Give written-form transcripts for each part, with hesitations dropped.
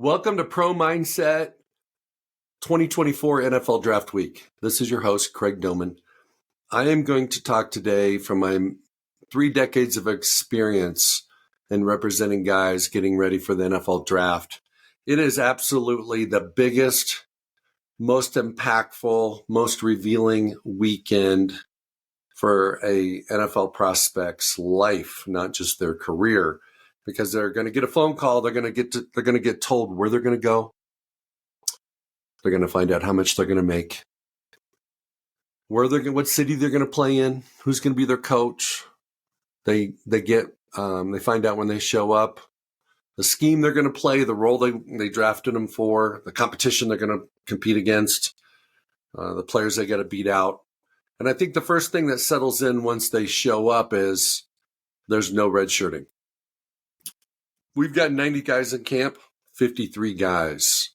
Welcome to Pro Mindset 2024 NFL Draft Week. This is your host, Craig Domann. I am going to talk today from my 3 decades of experience in representing guys getting ready for the NFL Draft. It is absolutely the biggest, most impactful, most revealing weekend for a NFL prospect's life, not just their career, because they're going to get a phone call. They're going to get told where they're going to go. They're going to find out how much they're going to make, what city they're going to play in, who's going to be their coach. They find out when they show up, the scheme they're going to play, the role they drafted them for, the competition they're going to compete against, the players they got to beat out. And I think the first thing that settles in once they show up is there's no redshirting. We've got 90 guys in camp, 53 guys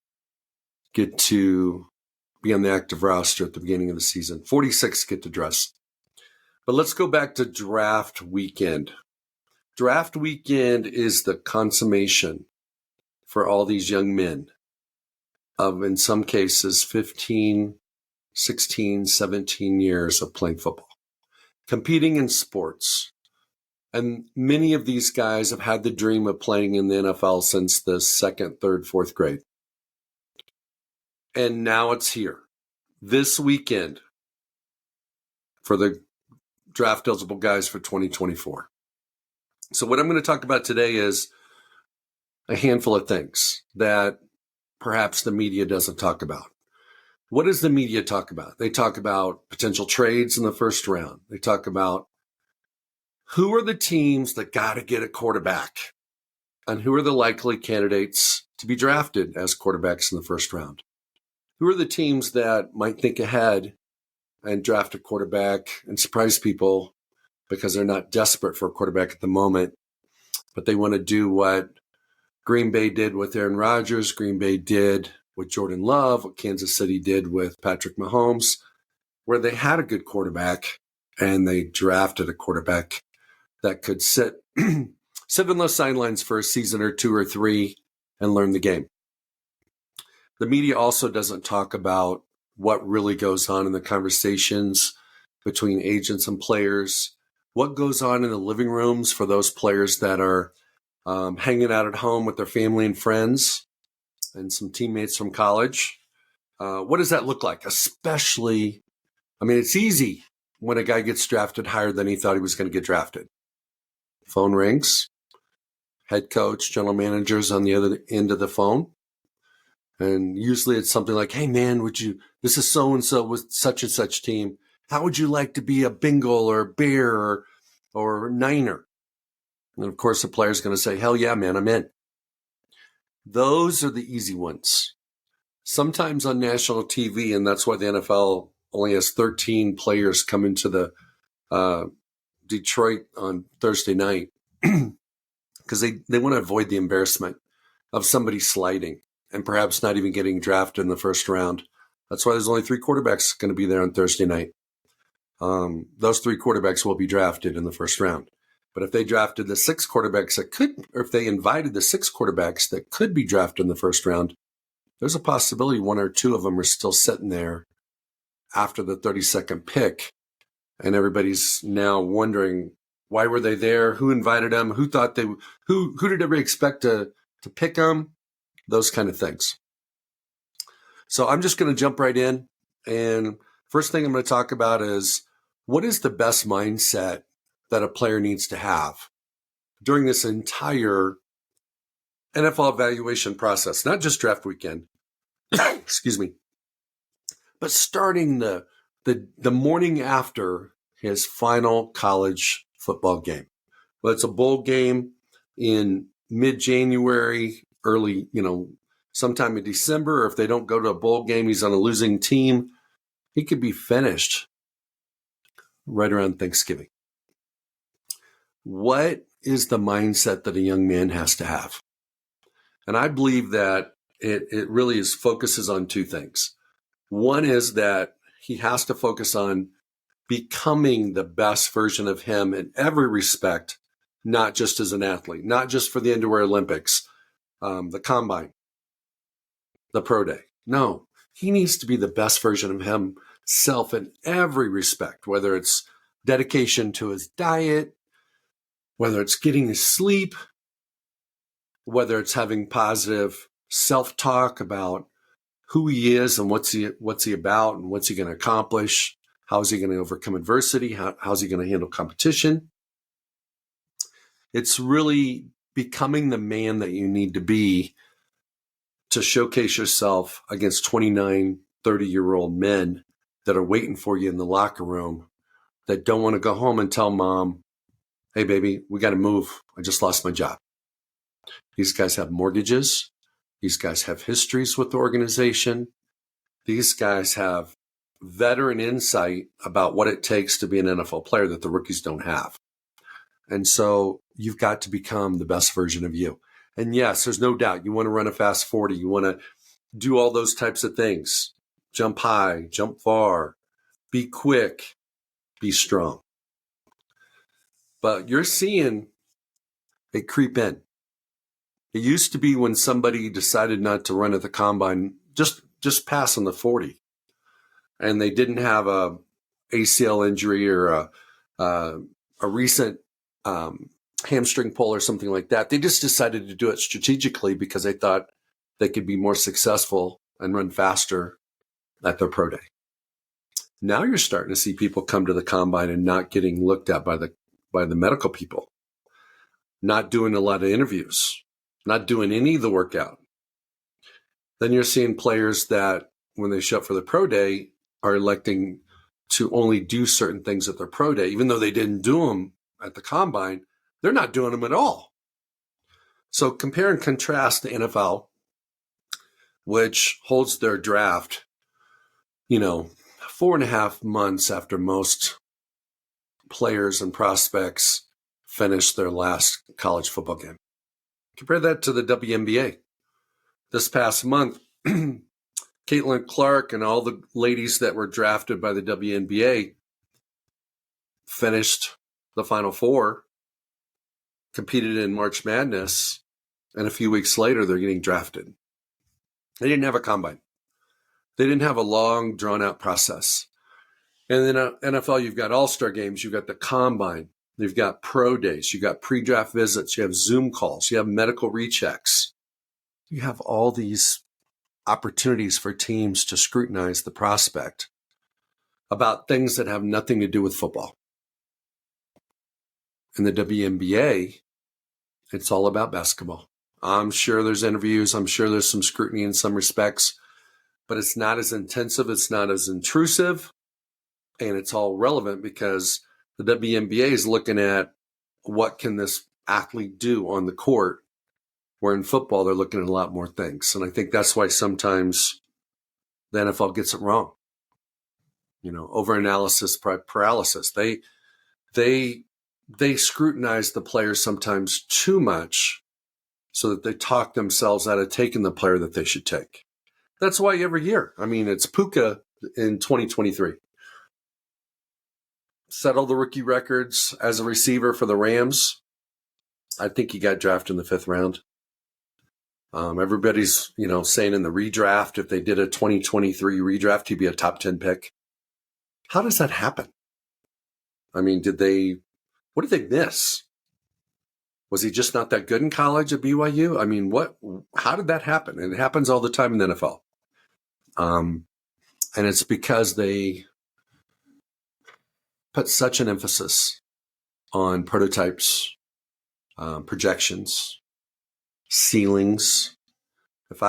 get to be on the active roster at the beginning of the season. 46 get to dress. But let's go back to draft weekend. Draft weekend is the consummation for all these young men of, in some cases, 15, 16, 17 years of playing football, competing in sports. And many of these guys have had the dream of playing in the NFL since the 2nd, 3rd, 4th grade. And now it's here. This weekend for the draft eligible guys for 2024. So what I'm going to talk about today is a handful of things that perhaps the media doesn't talk about. What does the media talk about? They talk about potential trades in the first round. They talk about who are the teams that got to get a quarterback and who are the likely candidates to be drafted as quarterbacks in the first round. Who are the teams that might think ahead and draft a quarterback and surprise people because they're not desperate for a quarterback at the moment, but they want to do what Green Bay did with Aaron Rodgers, Green Bay did with Jordan Love, what Kansas City did with Patrick Mahomes, where they had a good quarterback and they drafted a quarterback that could sit on the sidelines for a season or 2 or 3 and learn the game. The media also doesn't talk about what really goes on in the conversations between agents and players, what goes on in the living rooms for those players that are hanging out at home with their family and friends and some teammates from college. What does that look like? Especially, it's easy when a guy gets drafted higher than he thought he was going to get drafted. Phone rings, head coach, general managers on the other end of the phone. And usually it's something like, hey man, this is so-and-so with such and such team. How would you like to be a Bengal or a Bear or Niner? And of course the player's going to say, hell yeah, man, I'm in. Those are the easy ones. Sometimes on national TV, and that's why the NFL only has 13 players come into the Detroit on Thursday night, because they want to avoid the embarrassment of somebody sliding and perhaps not even getting drafted in the first round. That's why there's only 3 quarterbacks going to be there on Thursday night. Those 3 quarterbacks will be drafted in the first round. But if they drafted the 6 quarterbacks or if they invited the 6 quarterbacks that could be drafted in the first round, there's a possibility 1 or 2 of them are still sitting there after the 32nd pick. And everybody's now wondering, why were they there? Who invited them? Who thought who did everybody expect to pick them? Those kind of things. So I'm just going to jump right in. And first thing I'm going to talk about is, what is the best mindset that a player needs to have during this entire NFL evaluation process? Not just draft weekend, excuse me, but starting the morning after his final college football game. Well, it's a bowl game in mid-January, early, sometime in December, or if they don't go to a bowl game, he's on a losing team. He could be finished right around Thanksgiving. What is the mindset that a young man has to have? And I believe that it really focuses on 2 things. One is that he has to focus on becoming the best version of him in every respect, not just as an athlete, not just for the Underwear Olympics, the combine, the pro day. No, he needs to be the best version of himself in every respect, whether it's dedication to his diet, whether it's getting his sleep, whether it's having positive self-talk about who he is and what's he about and what's he going to accomplish, how is he going to overcome adversity, how's he going to handle competition. It's really becoming the man that you need to be to showcase yourself against 29, 30-year-old men that are waiting for you in the locker room that don't want to go home and tell mom, hey, baby, we got to move. I just lost my job. These guys have mortgages. These guys have histories with the organization. These guys have veteran insight about what it takes to be an NFL player that the rookies don't have. And so you've got to become the best version of you. And yes, there's no doubt you want to run a fast 40. You want to do all those types of things. Jump high, jump far, be quick, be strong. But you're seeing it creep in. It used to be when somebody decided not to run at the combine, just pass on the 40. And they didn't have a ACL injury or a recent hamstring pull or something like that. They just decided to do it strategically because they thought they could be more successful and run faster at their pro day. Now you're starting to see people come to the combine and not getting looked at by the medical people, not doing a lot of interviews, not doing any of the workout. Then you're seeing players that when they show up for the pro day are electing to only do certain things at their pro day, even though they didn't do them at the combine. They're not doing them at all. So compare and contrast the NFL, which holds their draft, 4.5 months after most players and prospects finish their last college football game. Compare that to the WNBA. This past month, Caitlin Clark and all the ladies that were drafted by the WNBA finished the Final Four, competed in March Madness, and a few weeks later, they're getting drafted. They didn't have a combine. They didn't have a long, drawn-out process. And then NFL, you've got all-star games, you've got the combine, you've got pro days, you've got pre-draft visits, you have Zoom calls, you have medical rechecks. You have all these opportunities for teams to scrutinize the prospect about things that have nothing to do with football. In the WNBA, it's all about basketball. I'm sure there's interviews. I'm sure there's some scrutiny in some respects, but it's not as intensive. It's not as intrusive, and it's all relevant because the WNBA is looking at what can this athlete do on the court, where in football, they're looking at a lot more things. And I think that's why sometimes the NFL gets it wrong. Overanalysis, paralysis. They scrutinize the players sometimes too much so that they talk themselves out of taking the player that they should take. That's why every year, it's Puka in 2023. Set all the rookie records as a receiver for the Rams. I think he got drafted in the 5th round. Everybody's, saying in the redraft, if they did a 2023 redraft, he'd be a top 10 pick. How does that happen? What did they miss? Was he just not that good in college at BYU? How did that happen? And it happens all the time in the NFL. And it's because they put such an emphasis on prototypes, projections, ceilings. If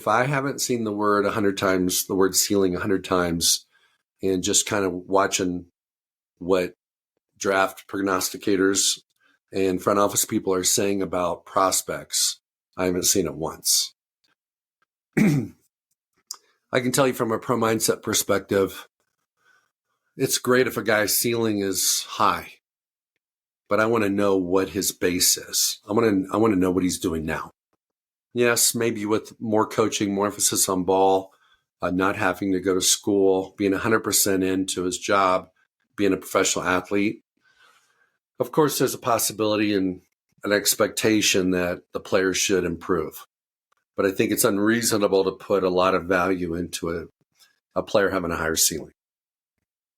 I haven't seen the word 100 times, the word ceiling 100 times, and just kind of watching what draft prognosticators and front office people are saying about prospects, I haven't seen it once. I can tell you from a pro mindset perspective, it's great if a guy's ceiling is high, but I want to know what his base is. I want to know what he's doing now. Yes, maybe with more coaching, more emphasis on ball, not having to go to school, being 100% into his job, being a professional athlete. Of course, there's a possibility and an expectation that the players should improve. but I think it's unreasonable to put a lot of value into a player having a higher ceiling.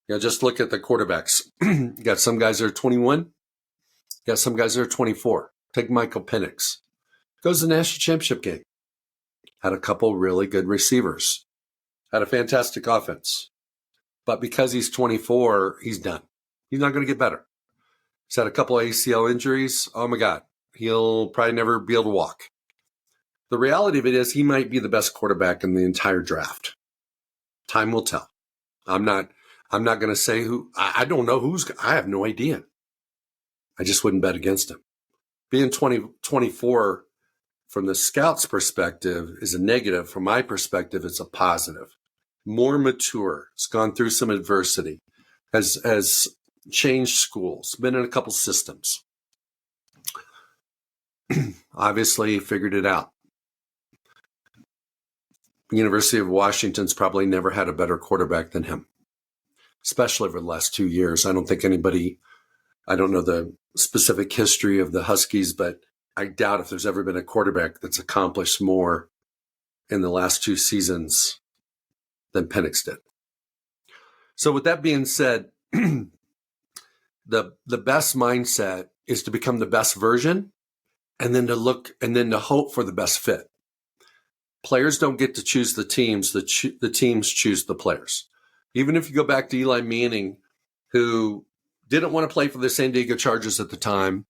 Just look at the quarterbacks. You got some guys that are 21. You got some guys that are 24. Take Michael Penix. Goes to the national championship game. Had a couple really good receivers. Had a fantastic offense. But because he's 24, he's done. He's not going to get better. He's had a couple ACL injuries. Oh, my God. He'll probably never be able to walk. The reality of it is he might be the best quarterback in the entire draft. Time will tell. I'm not going to say who. I don't know who's. I have no idea. I just wouldn't bet against him. Being 24 from the scout's perspective is a negative. From my perspective, it's a positive. More mature. It's gone through some adversity. Has changed schools. Been in a couple systems. Obviously figured it out. University of Washington's probably never had a better quarterback than him, especially over the last 2 years. I don't know the specific history of the Huskies, but I doubt if there's ever been a quarterback that's accomplished more in the last 2 seasons than Penix did. So with that being said, the best mindset is to become the best version and then to hope for the best fit. Players don't get to choose the teams. The teams choose the players. Even if you go back to Eli Manning, who didn't want to play for the San Diego Chargers at the time,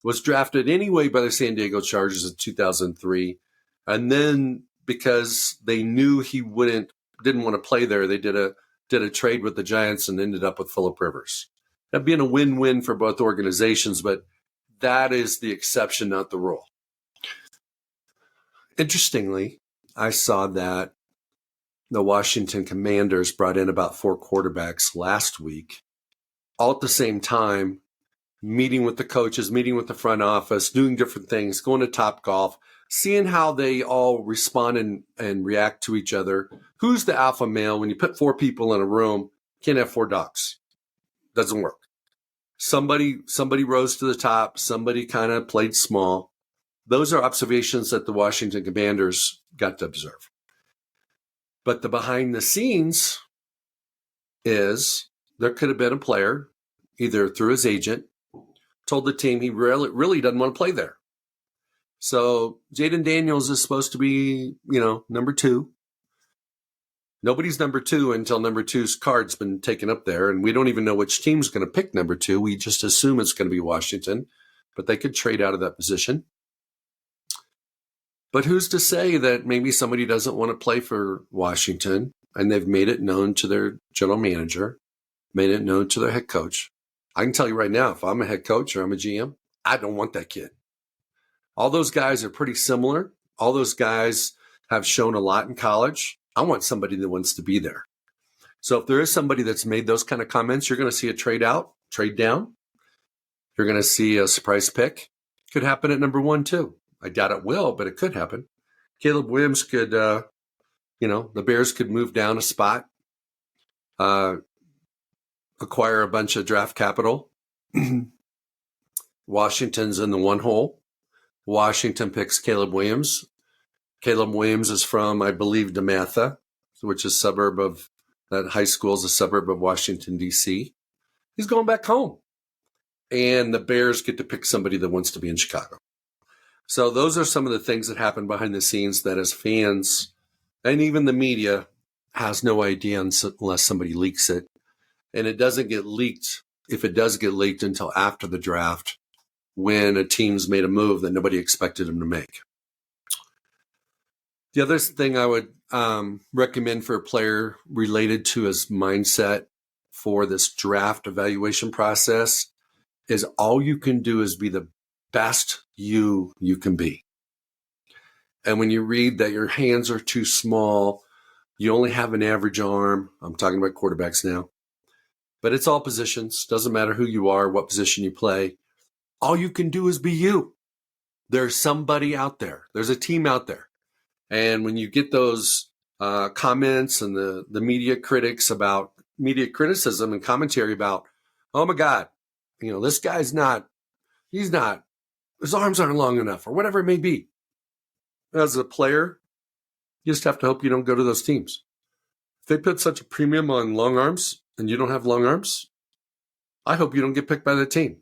was drafted anyway by the San Diego Chargers in 2003. And then because they knew he didn't want to play there, they did a trade with the Giants and ended up with Phillip Rivers. That being a win-win for both organizations, but that is the exception, not the rule. Interestingly, I saw that the Washington Commanders brought in about 4 quarterbacks last week, all at the same time, meeting with the coaches, meeting with the front office, doing different things, going to Topgolf, seeing how they all respond and react to each other. Who's the alpha male? When you put 4 people in a room, can't have 4 dogs. Doesn't work. Somebody rose to the top. Somebody kind of played small. Those are observations that the Washington Commanders got to observe. But the behind the scenes is there could have been a player, either through his agent, told the team he really doesn't want to play there. So Jaden Daniels is supposed to be, number 2. Nobody's number 2 until number 2's card's been taken up there, and we don't even know which team's going to pick number 2. We just assume it's going to be Washington, but they could trade out of that position. But who's to say that maybe somebody doesn't want to play for Washington, and they've made it known to their general manager, made it known to their head coach. I can tell you right now, if I'm a head coach or I'm a GM, I don't want that kid. All those guys are pretty similar. All those guys have shown a lot in college. I want somebody that wants to be there. So if there is somebody that's made those kind of comments, you're going to see a trade out, trade down. You're going to see a surprise pick. Could happen at number 1 too. I doubt it will, but it could happen. Caleb Williams could, the Bears could move down a spot, acquire a bunch of draft capital. Washington's in the 1 hole. Washington picks Caleb Williams. Caleb Williams is from, I believe, DeMatha, which is that high school is a suburb of Washington, D.C. He's going back home. And the Bears get to pick somebody that wants to be in Chicago. So those are some of the things that happen behind the scenes that as fans and even the media has no idea unless somebody leaks it. And it doesn't get leaked, if it does get leaked, until after the draft when a team's made a move that nobody expected them to make. The other thing I would recommend for a player related to his mindset for this draft evaluation process is all you can do is be the best you can be. And when you read that your hands are too small, you only have an average arm, I'm talking about quarterbacks now, but it's all positions. Doesn't matter who you are, what position you play. All you can do is be you. There's somebody out there. There's a team out there. And when you get those comments and the media criticism and commentary about, oh my God, this guy's his arms aren't long enough or whatever it may be. as a player, you just have to hope you don't go to those teams. If they put such a premium on long arms and you don't have long arms, I hope you don't get picked by the team,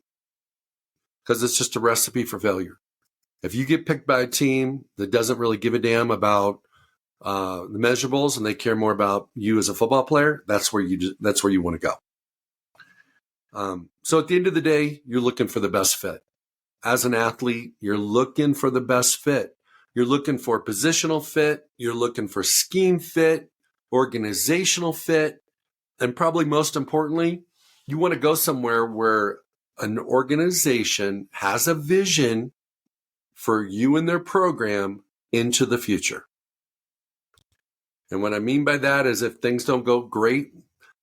because it's just a recipe for failure. If you get picked by a team that doesn't really give a damn about the measurables and they care more about you as a football player, that's where you want to go. So at the end of the day, you're looking for the best fit. As an athlete, you're looking for the best fit. You're looking for positional fit. You're looking for scheme fit, organizational fit, and probably most importantly, you want to go somewhere where an organization has a vision for you and their program into the future. And what I mean by that is if things don't go great,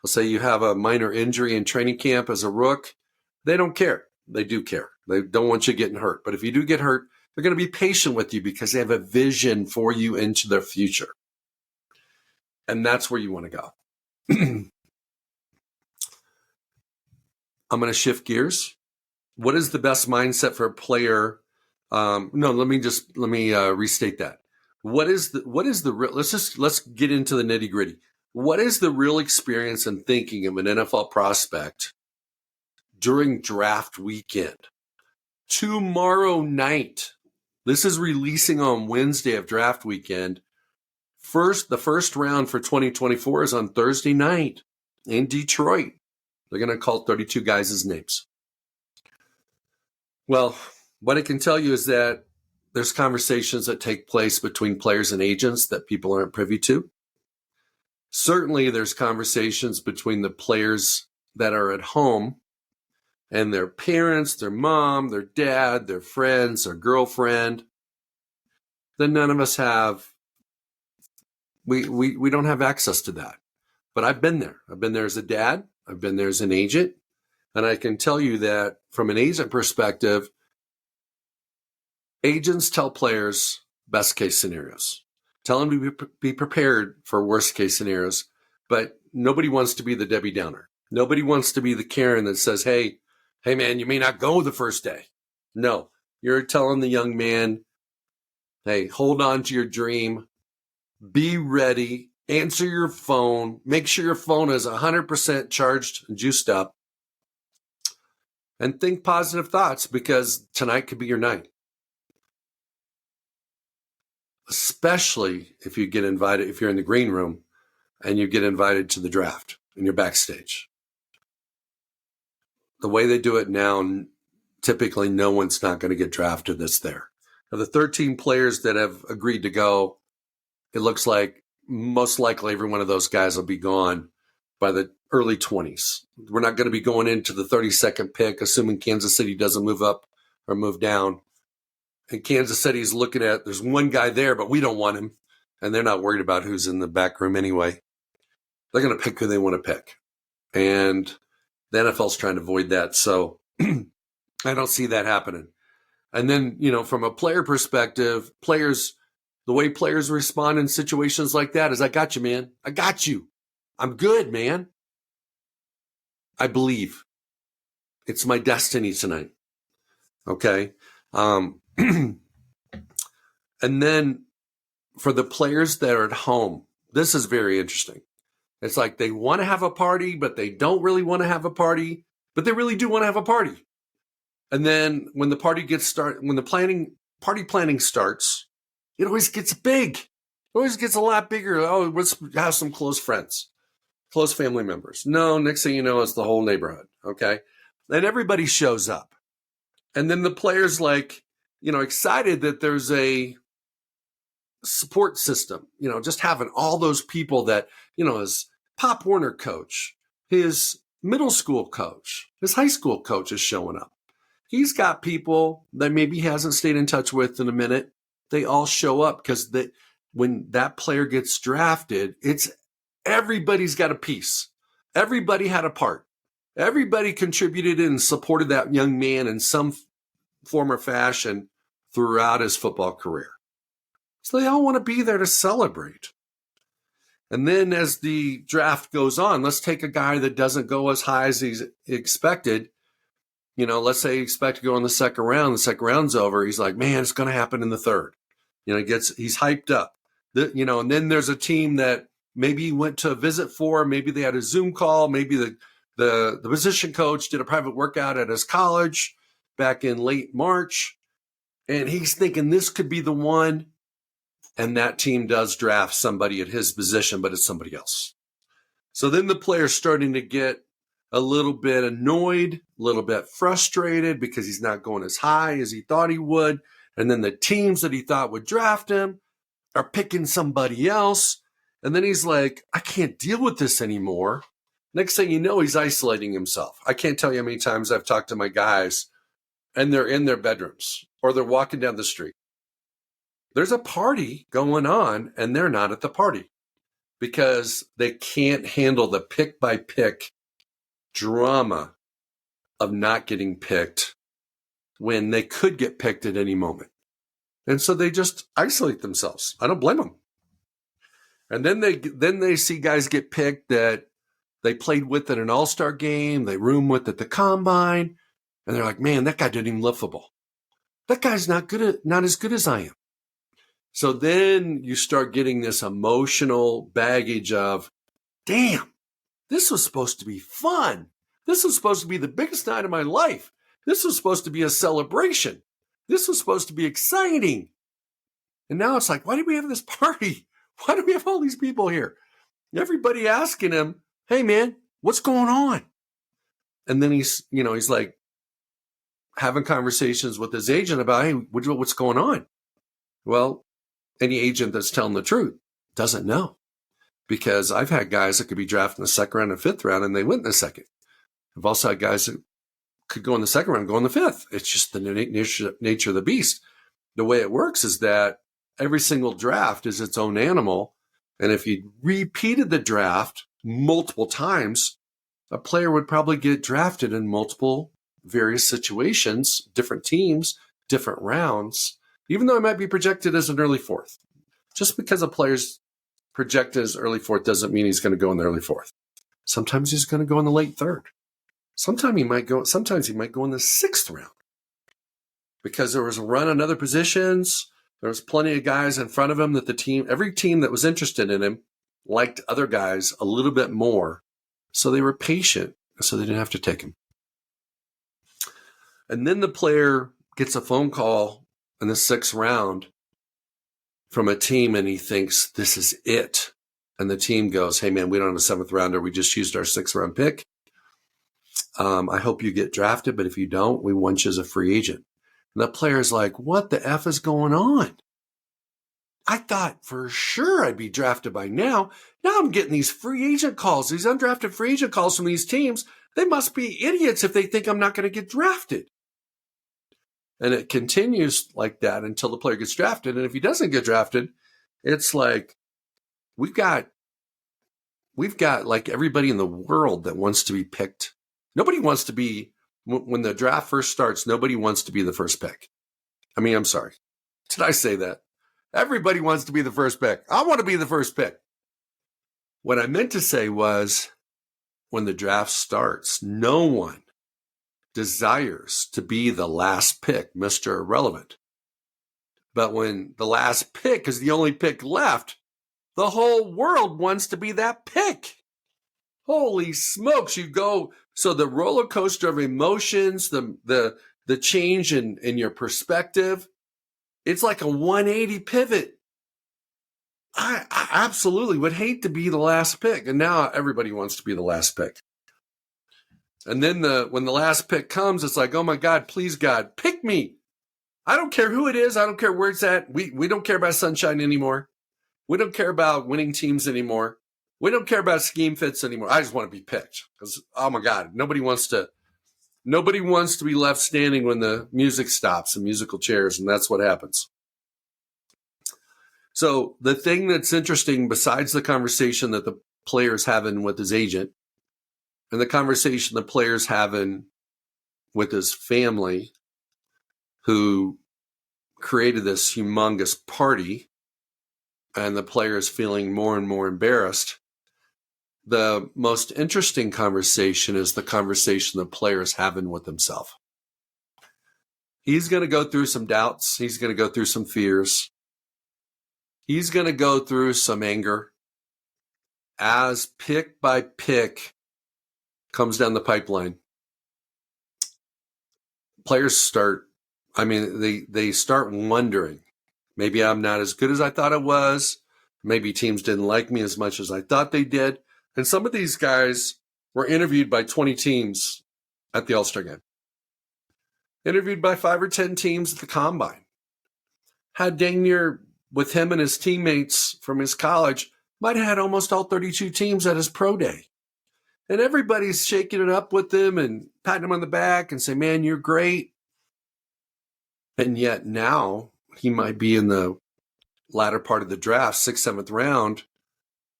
let's say you have a minor injury in training camp as a rook, they don't care. They do care. They don't want you getting hurt. But if you do get hurt, they're going to be patient with you because they have a vision for you into their future. And that's where you want to go. I'm going to shift gears. What is the best mindset for a player? Let me restate that. Let's get into the nitty gritty. What is the real experience and thinking of an NFL prospect during draft weekend? Tomorrow night, this is releasing on Wednesday of draft weekend. The first round for 2024 is on Thursday night in Detroit. They're going to call 32 guys' names. Well, what I can tell you is that there's conversations that take place between players and agents that people aren't privy to. Certainly, there's conversations between the players that are at home and their parents, their mom, their dad, their friends, their girlfriend, that none of us have. We don't have access to that. But I've been there. I've been there as a dad. I've been there as an agent. And I can tell you that from an agent perspective, agents tell players best case scenarios. Tell them to be prepared for worst case scenarios. But nobody wants to be the Debbie Downer. Nobody wants to be the Karen that says, hey man, you may not go the first day. No, you're telling the young man, hey, hold on to your dream. Be ready. Answer your phone. Make sure your phone is 100% charged and juiced up. And think positive thoughts, because tonight could be your night. Especially if you get invited, if you're in the green room and you get invited to the draft and you're backstage. The way they do it now, typically no one's not going to get drafted that's there. Of the 13 players that have agreed to go, it looks like most likely every one of those guys will be gone by the early 20s. We're not going to be going into the 32nd pick, assuming Kansas City doesn't move up or move down. And Kansas City's looking at, there's one guy there, but we don't want him. And they're not worried about who's in the back room anyway. They're going to pick who they want to pick. And the NFL's trying to avoid that. So I don't see that happening. And then, from a player perspective, the way players respond in situations like that is, I got you, man. I got you. I'm good, man. I believe. It's my destiny tonight. Okay. And then for the players that are at home, this is very interesting. It's like they want to have a party, but they don't really want to have a party, but they really do want to have a party. And then when the party gets started, when the party planning starts, it always gets big. It always gets a lot bigger. Oh, let's have some close friends, close family members. No, next thing you know, it's the whole neighborhood. Okay. And everybody shows up. And then the players excited that there's a support system, just having all those people that, his Pop Warner coach, his middle school coach, his high school coach is showing up. He's got people that maybe he hasn't stayed in touch with in a minute. They all show up because when that player gets drafted, everybody's got a piece. Everybody had a part. Everybody contributed and supported that young man in some form or fashion throughout his football career. So they all want to be there to celebrate. And then as the draft goes on, let's take a guy that doesn't go as high as he's expected. Let's say he expected to go in the second round. The second round's over. He's like, man, it's going to happen in the third. He's hyped up. And then there's a team that maybe he went to a visit for, maybe they had a Zoom call, maybe the position coach did a private workout at his college back in late March, and he's thinking this could be the one, and that team does draft somebody at his position, but it's somebody else. So then the player's starting to get a little bit annoyed, a little bit frustrated because he's not going as high as he thought he would. And then the teams that he thought would draft him are picking somebody else. And then he's like, I can't deal with this anymore. Next thing you know, he's isolating himself. I can't tell you how many times I've talked to my guys and they're in their bedrooms or they're walking down the street. There's a party going on and they're not at the party because they can't handle the pick by pick drama of not getting picked when they could get picked at any moment. And so they just isolate themselves. I don't blame them. And then they see guys get picked that they played with at an all-star game, they room with at the combine, and they're like, man, that guy didn't even love football. That guy's not as good as I am. So then you start getting this emotional baggage of, damn, this was supposed to be fun. This was supposed to be the biggest night of my life. This was supposed to be a celebration. This was supposed to be exciting. And now it's like, why do we have this party? Why do we have all these people here? Everybody asking him, hey, man, what's going on? And then he's like having conversations with his agent about, hey, what's going on? Well, any agent that's telling the truth doesn't know, because I've had guys that could be drafted in the second round and fifth round and they went in the second. I've also had guys that could go in the second round, go in the fifth. It's just the nature of the beast. The way it works is that every single draft is its own animal. And if you repeated the draft multiple times, a player would probably get drafted in multiple various situations, different teams, different rounds, even though it might be projected as an early fourth. Just because a player's projected as early fourth doesn't mean he's going to go in the early fourth. Sometimes he's going to go in the late third. Sometimes he might go in the sixth round, because there was a run on other positions. There was plenty of guys in front of him that every team that was interested in him liked other guys a little bit more. So they were patient, so they didn't have to take him. And then the player gets a phone call in the sixth round from a team and he thinks this is it. And the team goes, hey man, we don't have a seventh rounder. We just used our sixth round pick. I hope you get drafted, but if you don't, we want you as a free agent. And the player's like, what the F is going on? I thought for sure I'd be drafted by now. Now I'm getting these free agent calls, these undrafted free agent calls from these teams. They must be idiots if they think I'm not going to get drafted. And it continues like that until the player gets drafted. And if he doesn't get drafted, it's like we've got like everybody in the world that wants to be picked. Nobody wants to be, when the draft first starts, nobody wants to be the first pick. I mean, I'm sorry. Did I say that? Everybody wants to be the first pick. I want to be the first pick. What I meant to say was, when the draft starts, no one desires to be the last pick, Mr. Irrelevant. But when the last pick is the only pick left, the whole world wants to be that pick. Holy smokes, you go. So the roller coaster of emotions, the change in your perspective, it's like a 180 pivot. I absolutely would hate to be the last pick. And now everybody wants to be the last pick. And then when the last pick comes, it's like, oh my God, please God, pick me. I don't care who it is. I don't care where it's at. We don't care about sunshine anymore. We don't care about winning teams anymore. We don't care about scheme fits anymore. I just want to be picked because, oh my God, nobody wants to be left standing when the music stops and musical chairs, and that's what happens. So the thing that's interesting, besides the conversation that the player's having with his agent and the conversation the player's having with his family, who created this humongous party, and the player is feeling more and more embarrassed, the most interesting conversation is the conversation the player is having with himself. He's going to go through some doubts. He's going to go through some fears. He's going to go through some anger as pick by pick comes down the pipeline. Players start, they start wondering, maybe I'm not as good as I thought I was. Maybe teams didn't like me as much as I thought they did. And some of these guys were interviewed by 20 teams at the All-Star game. Interviewed by 5 or 10 teams at the Combine. Had dang near, with him and his teammates from his college, might have had almost all 32 teams at his pro day. And everybody's shaking it up with him and patting him on the back and saying, man, you're great. And yet now he might be in the latter part of the draft, 6th, 7th round.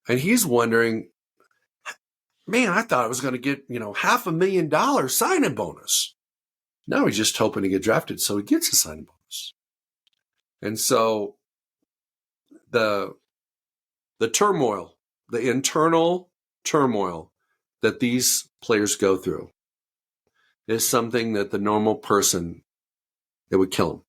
And he's wondering, man, I thought I was going to get, $500,000 signing bonus. Now he's just hoping to get drafted so he gets a signing bonus. And so the turmoil, the internal turmoil that these players go through is something that the normal person, it would kill him.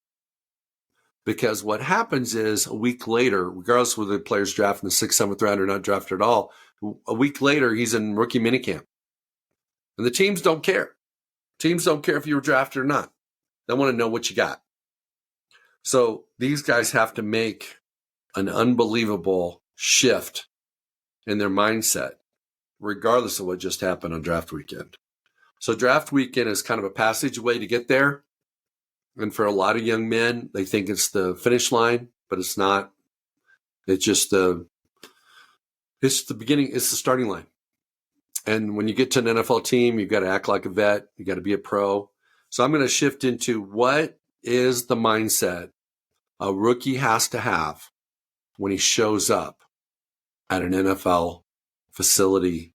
Because what happens is a week later, regardless whether the player's drafted in the 6th, 7th round or not drafted at all, a week later, he's in rookie minicamp. And the teams don't care. Teams don't care if you were drafted or not. They want to know what you got. So these guys have to make an unbelievable shift in their mindset, regardless of what just happened on draft weekend. So draft weekend is kind of a passageway to get there. And for a lot of young men, they think it's the finish line, but it's not. It's just the beginning. It's the starting line. And when you get to an NFL team, you've got to act like a vet. You got to be a pro. So I'm going to shift into what is the mindset a rookie has to have when he shows up at an NFL facility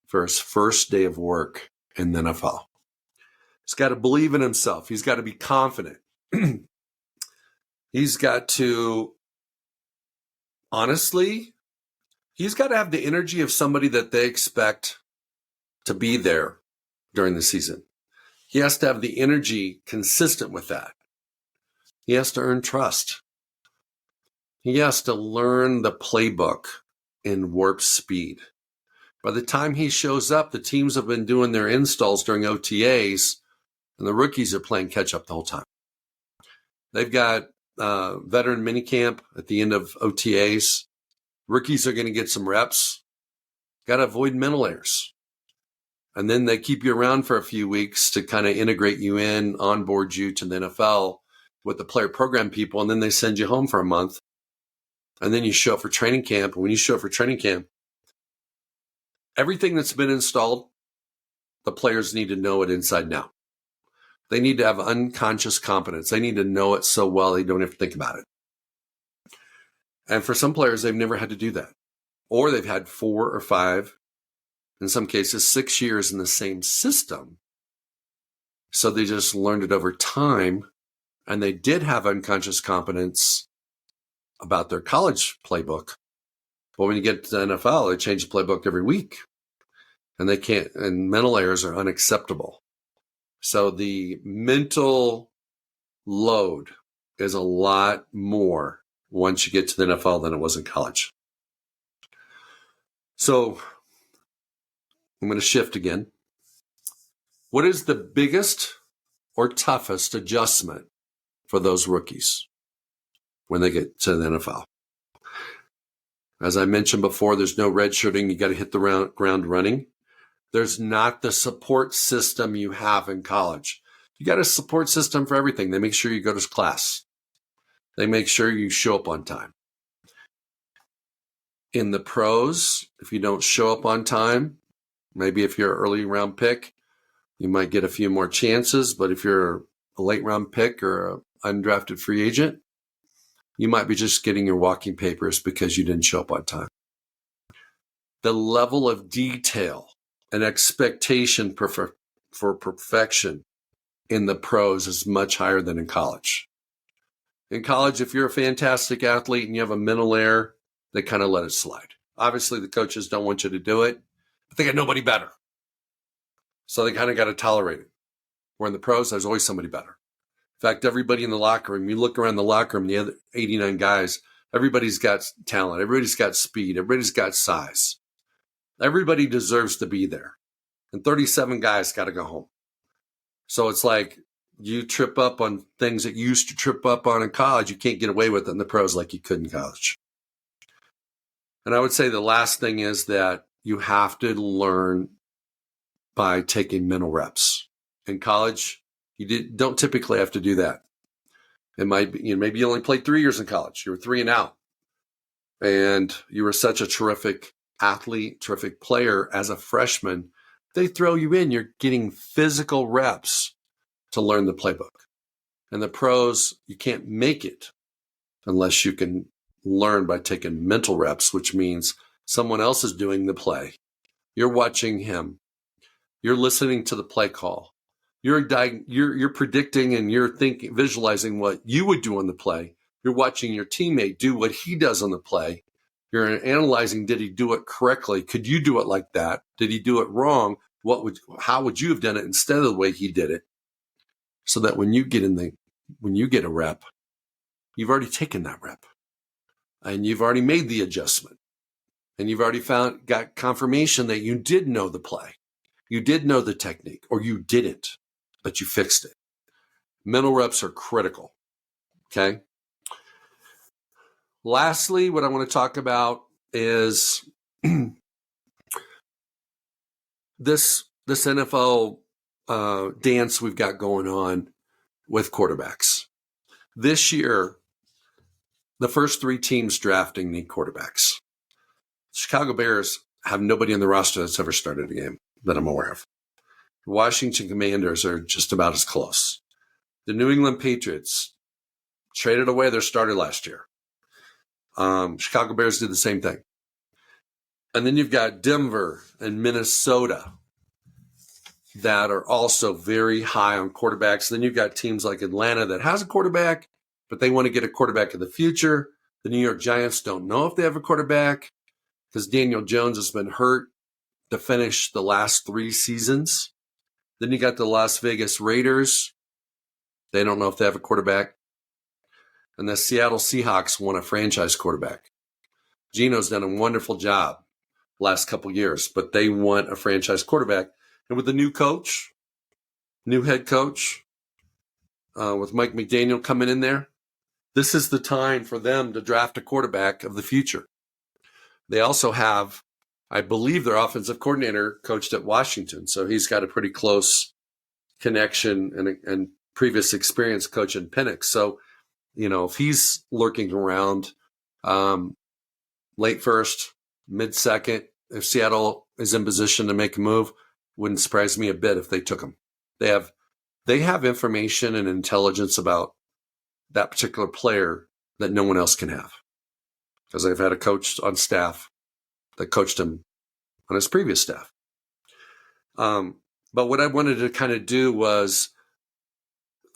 for his first day of work in the NFL. He's got to believe in himself. He's got to be confident. He's got to, honestly, he's got to have the energy of somebody that they expect to be there during the season. He has to have the energy consistent with that. He has to earn trust. He has to learn the playbook in warp speed. By the time he shows up, the teams have been doing their installs during OTAs, and the rookies are playing catch-up the whole time. They've got veteran minicamp at the end of OTAs. Rookies are going to get some reps. Got to avoid mental errors. And then they keep you around for a few weeks to kind of integrate you in, onboard you to the NFL with the player program people, and then they send you home for a month. And then you show up for training camp. And when you show up for training camp, everything that's been installed, the players need to know it inside and out. They need to have unconscious competence. They need to know it so well they don't have to think about it. And for some players, they've never had to do that. Or they've had 4 or 5, in some cases 6 years in the same system. So they just learned it over time. And they did have unconscious competence about their college playbook. But when you get to the NFL, they change the playbook every week. And they can't, and mental errors are unacceptable. So the mental load is a lot more once you get to the NFL than it was in college. So I'm going to shift again. What is the biggest or toughest adjustment for those rookies when they get to the NFL? As I mentioned before, there's no redshirting. You got to hit the ground running. There's not the support system you have in college. You got a support system for everything. They make sure you go to class. They make sure you show up on time. In the pros, if you don't show up on time, maybe if you're an early round pick, you might get a few more chances. But if you're a late round pick or an undrafted free agent, you might be just getting your walking papers because you didn't show up on time. The level of detail and expectation for perfection in the pros is much higher than in college. In college, if you're a fantastic athlete and you have a mental error, they kind of let it slide. Obviously, the coaches don't want you to do it, but they got nobody better. So they kind of got to tolerate it. Where in the pros, there's always somebody better. In fact, everybody in the locker room, you look around the locker room, the other 89 guys, Everybody's got talent. Everybody's got speed. Everybody's got size. Everybody deserves to be there. And 37 guys got to go home. So it's like you trip up on things that you used to trip up on in college. You can't get away with it in the pros like you could in college. And I would say the last thing is that you have to learn by taking mental reps. In college, you don't typically have to do that. It might be, maybe you only played 3 years in college. You were 3 and out. And you were such a terrific athlete, terrific player as a freshman. They throw you in. You're getting physical reps to learn the playbook. And the pros, you can't make it unless you can learn by taking mental reps, which means someone else is doing the play. You're watching him. You're listening to the play call. You're predicting and you're thinking, visualizing what you would do on the play. You're watching your teammate do what he does on the play. You're analyzing, did he do it correctly? Could you do it like that? Did he do it wrong? How would you have done it instead of the way he did it? So that when you get a rep, you've already taken that rep and you've already made the adjustment and you've already got confirmation that you did know the play. You did know the technique or you didn't, but you fixed it. Mental reps are critical. Okay. Lastly, what I want to talk about is this NFL dance we've got going on with quarterbacks. This year, the first 3 teams drafting need quarterbacks. Chicago Bears have nobody in the roster that's ever started a game that I'm aware of. The Washington Commanders are just about as close. The New England Patriots traded away their starter last year. Chicago Bears did the same thing. And then you've got Denver and Minnesota that are also very high on quarterbacks. Then you've got teams like Atlanta that has a quarterback, but they want to get a quarterback in the future. The New York Giants don't know if they have a quarterback because Daniel Jones has been hurt to finish the last 3 seasons. Then you got the Las Vegas Raiders. They don't know if they have a quarterback. And the Seattle Seahawks want a franchise quarterback. Geno's done a wonderful job last couple years, but they want a franchise quarterback. And with the new coach, new head coach, with Mike McDaniel coming in there, this is the time for them to draft a quarterback of the future. They also have, I believe, their offensive coordinator coached at Washington, so he's got a pretty close connection and previous experience coaching Penix. So, if he's lurking around late first, mid second, if Seattle is in position to make a move, wouldn't surprise me a bit if they took him. They have information and intelligence about that particular player that no one else can have, because they've had a coach on staff that coached him on his previous staff. But what I wanted to kind of do was,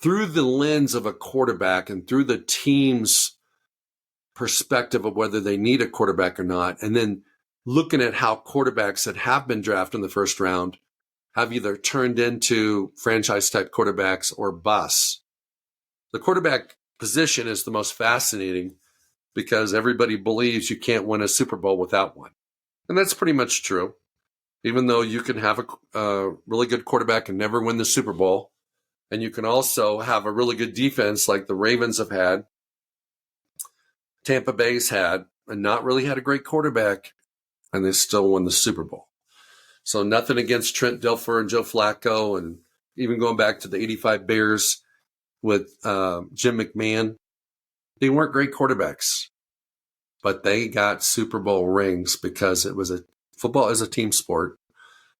through the lens of a quarterback and through the team's perspective of whether they need a quarterback or not, and then looking at how quarterbacks that have been drafted in the first round have either turned into franchise-type quarterbacks or busts. The quarterback position is the most fascinating because everybody believes you can't win a Super Bowl without one. And that's pretty much true. Even though you can have a really good quarterback and never win the Super Bowl, and you can also have a really good defense like the Ravens have had, Tampa Bay's had, and not really had a great quarterback, and they still won the Super Bowl. So nothing against Trent Dilfer and Joe Flacco, and even going back to the 85 Bears with Jim McMahon. They weren't great quarterbacks, but they got Super Bowl rings because football is a team sport,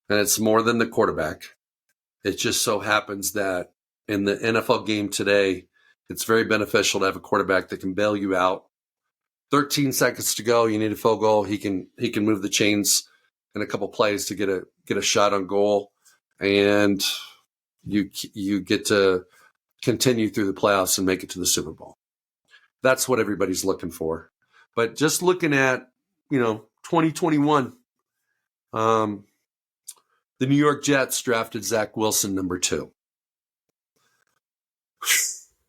and it's more than the quarterback. It just so happens that in the NFL game today, it's very beneficial to have a quarterback that can bail you out. 13 seconds to go, you need a field goal. He can move the chains in a couple plays to get a shot on goal, and you get to continue through the playoffs and make it to the Super Bowl. That's what everybody's looking for. But just looking at 2021, the New York Jets drafted Zach Wilson number 2.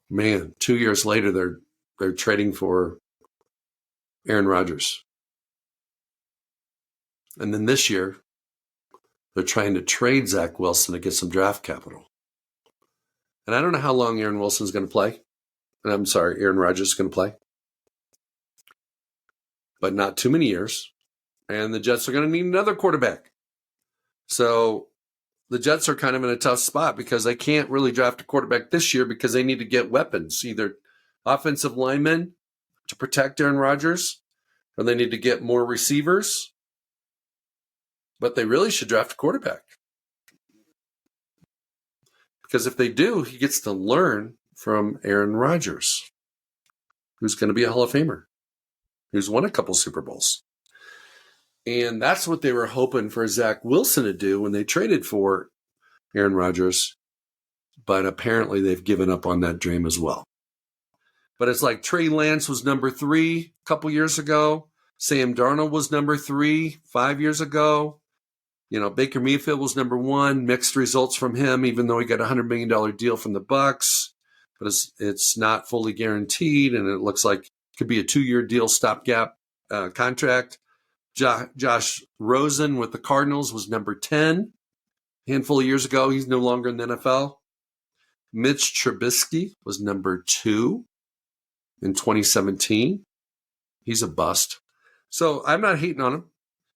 Man, 2 years later, they're trading for Aaron Rodgers. And then this year, they're trying to trade Zach Wilson to get some draft capital. And I don't know how long Aaron Rodgers is going to play. But not too many years. And the Jets are going to need another quarterback. So the Jets are kind of in a tough spot because they can't really draft a quarterback this year because they need to get weapons, either offensive linemen to protect Aaron Rodgers, or they need to get more receivers. But they really should draft a quarterback. Because if they do, he gets to learn from Aaron Rodgers, who's going to be a Hall of Famer, who's won a couple Super Bowls. And that's what they were hoping for Zach Wilson to do when they traded for Aaron Rodgers. But apparently they've given up on that dream as well. But it's like Trey Lance was number 3 a couple years ago. Sam Darnold was number 3 5 years ago. Baker Mayfield was number 1. Mixed results from him, even though he got a $100 million deal from the Bucs. But it's not fully guaranteed, and it looks like it could be a 2-year deal, stopgap contract. Josh Rosen with the Cardinals was number 10 a handful of years ago. He's no longer in the NFL. Mitch Trubisky was number 2 in 2017. He's a bust. So I'm not hating on him.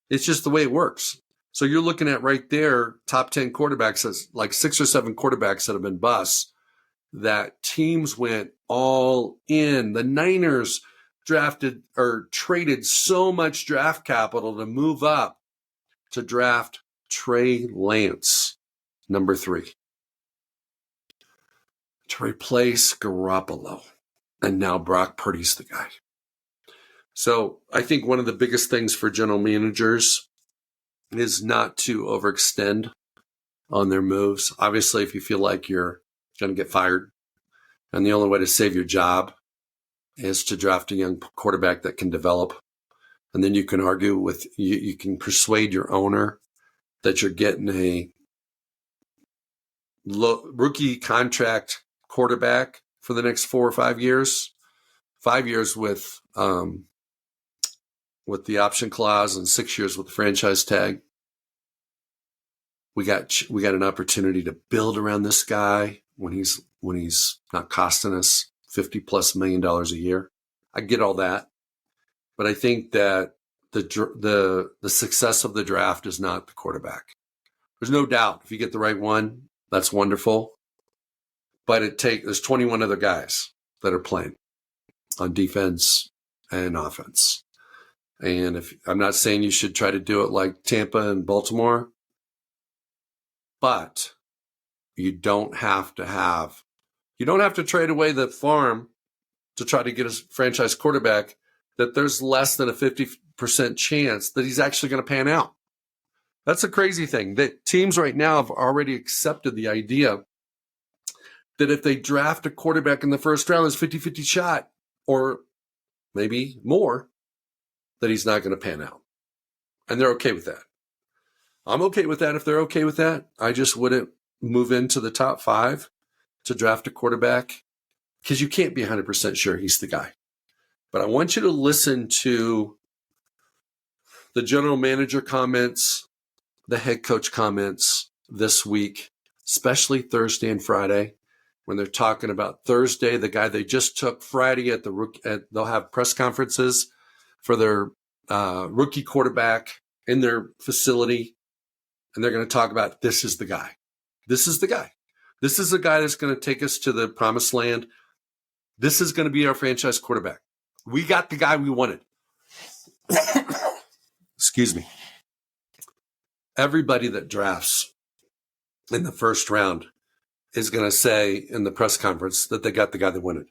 It's just the way it works. So you're looking at right there, top 10 quarterbacks, that's like 6 or 7 quarterbacks that have been busts that teams went all in. The Niners drafted or traded so much draft capital to move up to draft Trey Lance, number 3, to replace Garoppolo. And now Brock Purdy's the guy. So I think one of the biggest things for general managers is not to overextend on their moves. Obviously, if you feel like you're going to get fired, and the only way to save your job is to draft a young quarterback that can develop. And then you can argue with, you can persuade your owner that you're getting a rookie contract quarterback for the next 4 or 5 years, 5 years with the option clause and 6 years with the franchise tag. We got an opportunity to build around this guy when he's not costing us $50+ million a year. I get all that, but I think that the success of the draft is not the quarterback. There's no doubt if you get the right one, that's wonderful. But there's 21 other guys that are playing on defense and offense. And I'm not saying you should try to do it like Tampa and Baltimore, but you don't have to trade away the farm to try to get a franchise quarterback that there's less than a 50% chance that he's actually going to pan out. That's a crazy thing. That teams right now have already accepted the idea that if they draft a quarterback in the first round, there's 50-50 shot, or maybe more, that he's not going to pan out. And they're okay with that. I'm okay with that if they're okay with that. I just wouldn't move into the top 5 to draft a quarterback because you can't be 100% sure he's the guy. But I want you to listen to the general manager comments, the head coach comments this week, especially Thursday and Friday, when they're talking about Thursday, the guy they just took. Friday they'll have press conferences for their rookie quarterback in their facility. And they're going to talk about, this is the guy. This is the guy. This is the guy that's going to take us to the promised land. This is going to be our franchise quarterback. We got the guy we wanted. Excuse me. Everybody that drafts in the first round is going to say in the press conference that they got the guy they wanted.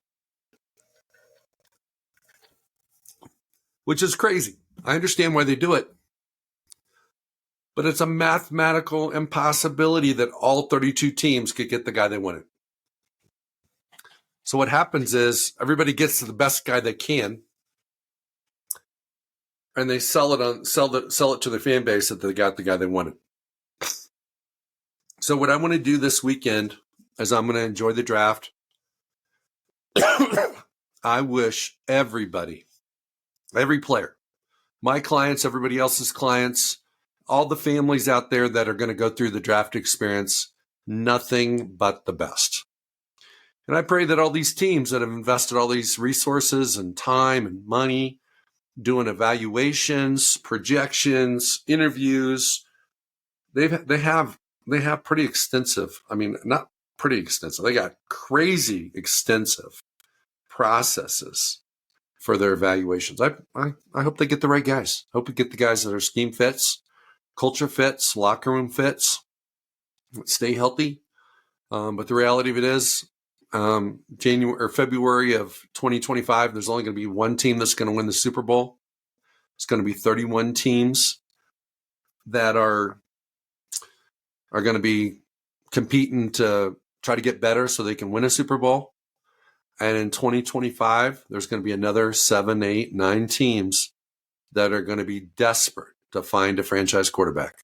Which is crazy. I understand why they do it. But it's a mathematical impossibility that all 32 teams could get the guy they wanted. So what happens is everybody gets to the best guy they can, and they sell it to their fan base that they got the guy they wanted. So what I want to do this weekend is I'm going to enjoy the draft. I wish everybody Every player, my clients, everybody else's clients, all the families out there that are going to go through the draft experience, nothing but the best. And I pray that all these teams that have invested all these resources and time and money doing evaluations, projections, interviews, they have pretty extensive, not pretty extensive, they got crazy extensive processes for their evaluations. I hope they get the right guys. I hope we get the guys that are scheme fits, culture fits, locker room fits, stay healthy. But the reality of it is, January or February of 2025, there's only going to be one team that's going to win the Super Bowl. It's going to be 31 teams that are going to be competing to try to get better so they can win a Super Bowl. And in 2025, there's going to be another 7, 8, 9 teams that are going to be desperate to find a franchise quarterback.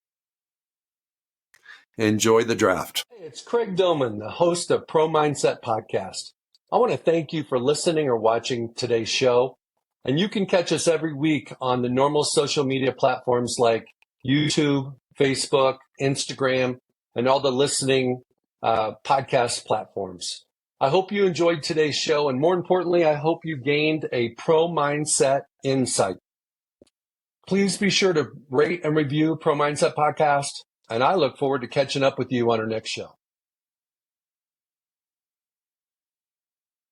Enjoy the draft. Hey, it's Craig Domann, the host of Pro Mindset Podcast. I want to thank you for listening or watching today's show. And you can catch us every week on the normal social media platforms like YouTube, Facebook, Instagram, and all the listening podcast platforms. I hope you enjoyed today's show. And more importantly, I hope you gained a pro mindset insight. Please be sure to rate and review Pro Mindset Podcast. And I look forward to catching up with you on our next show.